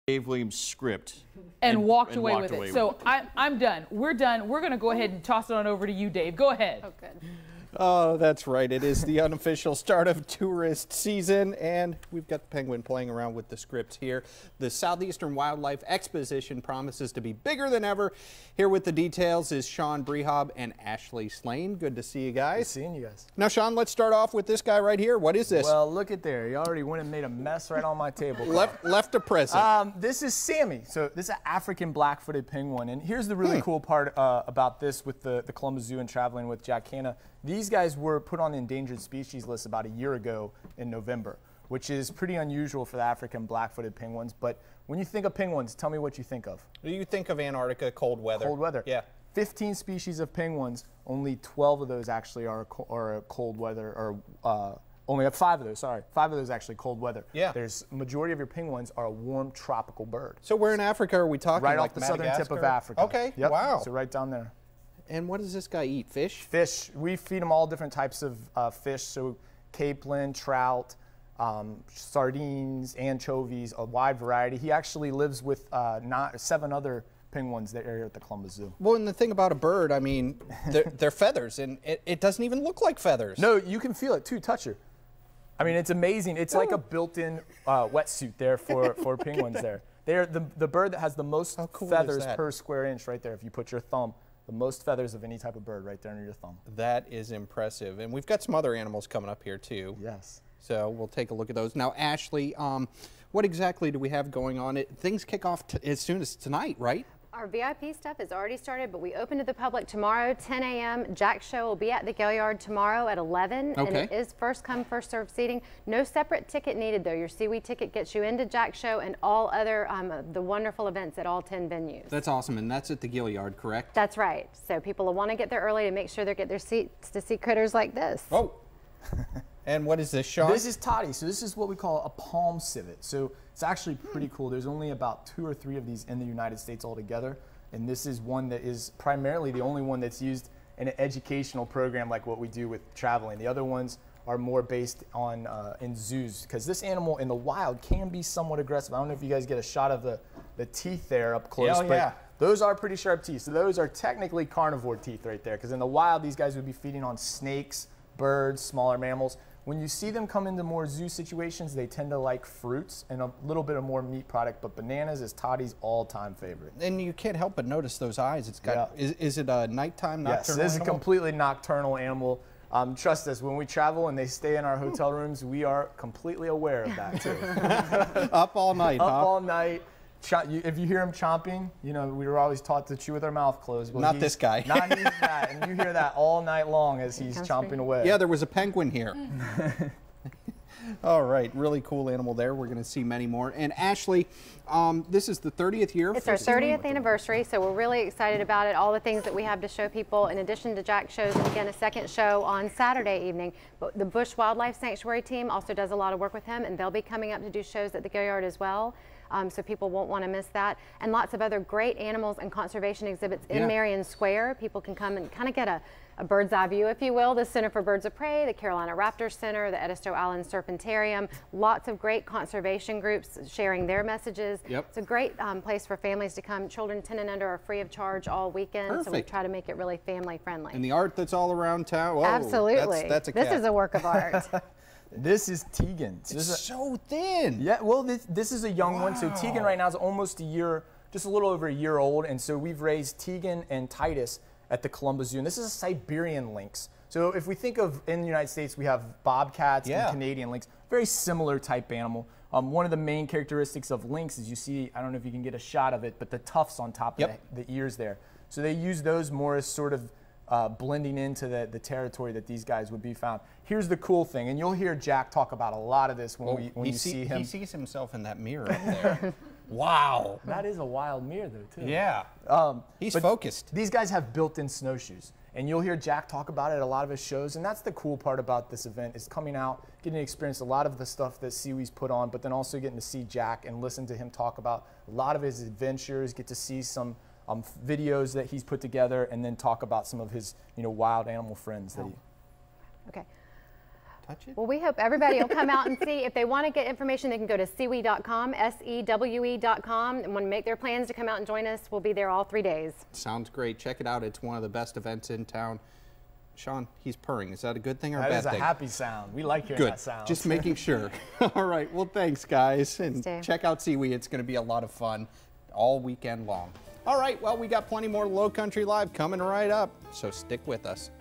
Dave Williams script and walked away with away it. So I'm done. We're done. We're going to go ahead and toss it on over to you, Dave. Go ahead. Oh, good. Oh, that's right. It is the unofficial start of tourist season, and we've got the penguin playing around with the scripts here. The Southeastern Wildlife Exposition promises to be bigger than ever. Here with the details is Sean Brehob and Ashley Slane. Good to see you guys. Good seeing you guys. Now, Sean, let's start off with this guy right here. What is this? Well, look at there. He already went and made a mess right on my table. Left a present. This is Sammy. So this is an African black-footed penguin. And here's the really cool part about this with the Columbus Zoo and traveling with Jack Hanna. These guys were put on the endangered species list about a year ago in November, which is pretty unusual for the African black-footed penguins. But when you think of penguins, tell me what you think of. You think of Antarctica, cold weather. Cold weather. Yeah. 15 species of penguins, only 12 of those actually are cold weather, or only 5 of those, sorry. 5 of those actually cold weather. Yeah. There's majority of your penguins are a warm tropical bird. So where in Africa are we talking? Right like off the southern tip of Africa. Okay, yep. Wow. So right down there. And what does this guy eat? Fish? Fish. We feed them all different types of fish. So capelin, trout, sardines, anchovies, a wide variety. He actually lives with 7 other penguins that are here at the Columbus Zoo. Well, and the thing about a bird, I mean, they're feathers, and it doesn't even look like feathers. No, you can feel it too. Touch her. I mean, it's amazing. It's like a built-in wetsuit there for penguins there. They're the bird that has the most feathers per square inch right there. If you put your thumb, the most feathers of any type of bird right there under your thumb. That is impressive. And we've got some other animals coming up here too. Yes. So we'll take a look at those. Now, Ashley, what exactly do we have going on? Things kick off as soon as tonight, right? Our VIP stuff has already started, but we open to the public tomorrow, 10 a.m. Jack's show will be at the Gaillard tomorrow at 11, and it is first come, first served seating. No separate ticket needed, though. Your Sewe ticket gets you into Jack's show and all other the wonderful events at all 10 venues. That's awesome, and that's at the Gaillard, correct? That's right. So people will want to get there early to make sure they get their seats to see critters like this. Oh. And what is this, Sean? This is Toddy. So this is what we call a palm civet. So it's actually pretty cool. There's only about 2 or 3 of these in the United States altogether. And this is one that is primarily the only one that's used in an educational program like what we do with traveling. The other ones are more based on in zoos, because this animal in the wild can be somewhat aggressive. I don't know if you guys get a shot of the teeth there up close, but those are pretty sharp teeth. So those are technically carnivore teeth right there, because in the wild these guys would be feeding on snakes, birds, smaller mammals. When you see them come into more zoo situations, they tend to like fruits and a little bit of more meat product, but bananas is Toddy's all-time favorite. And you can't help but notice those eyes. It's got, is it a nighttime nocturnal Yes, this is a completely nocturnal animal. Trust us, when we travel and they stay in our hotel rooms, we are completely aware of that too. Up all night, Up all night. If you hear him chomping, you know, we were always taught to chew with our mouth closed. Well, not this guy. Not even that. And you hear that all night long as he's chomping away. Yeah, there was a penguin here. All right, really cool animal there. We're going to see many more. And Ashley, this is the 30th year. It's our 30th anniversary, so we're really excited about it. All the things that we have to show people, in addition to Jack shows, and again, a second show on Saturday evening. But the Bush Wildlife Sanctuary team also does a lot of work with him, and they'll be coming up to do shows at the Gaillard as well. So people won't want to miss that. And lots of other great animals and conservation exhibits in Marion Square. People can come and kind of get a bird's eye view, if you will. The Center for Birds of Prey, the Carolina Raptor Center, the Edisto Island Serpentarium. Lots of great conservation groups sharing their messages. It's a great place for families to come. Children 10 and under are free of charge all weekend. So we try to make it really family friendly. And the art that's all around town. Whoa, absolutely. That's a this is a work of art. This is Tegan. It's so thin. Yeah, well, this is a young one. So Tegan right now is almost a year, just a little over a year old. And so we've raised Tegan and Titus at the Columbus Zoo. And this is a Siberian lynx. So if we think of, in the United States, we have bobcats and Canadian lynx, very similar type animal. One of the main characteristics of lynx is you see, I don't know if you can get a shot of it, but the tufts on top of the ears there. So they use those more as sort of blending into the territory that these guys would be found. Here's the cool thing, and you'll hear Jack talk about a lot of this when you see him. He sees himself in that mirror up there. Wow. That is a wild mirror, though, too. Yeah. He's focused. These guys have built-in snowshoes, and you'll hear Jack talk about it at a lot of his shows, and that's the cool part about this event is coming out, getting to experience a lot of the stuff that Sewe's put on, but then also getting to see Jack and listen to him talk about a lot of his adventures, get to see some videos that he's put together, and then talk about some of his, wild animal friends that he. Okay. touch it? Well, we hope everybody will come out and see. If they want to get information, they can go to sewe.com, sewe.com, and want to make their plans to come out and join us. We'll be there all 3 days. Sounds great. Check it out. It's one of the best events in town. Sean, he's purring. Is that a good thing or a bad thing? That is a happy sound. We like hearing that sound. Just making sure. All right. Well, thanks, guys. And Thanks, check out Sewe. It's going to be a lot of fun all weekend long. All right. Well, we got plenty more Low Country Live coming right up, so stick with us.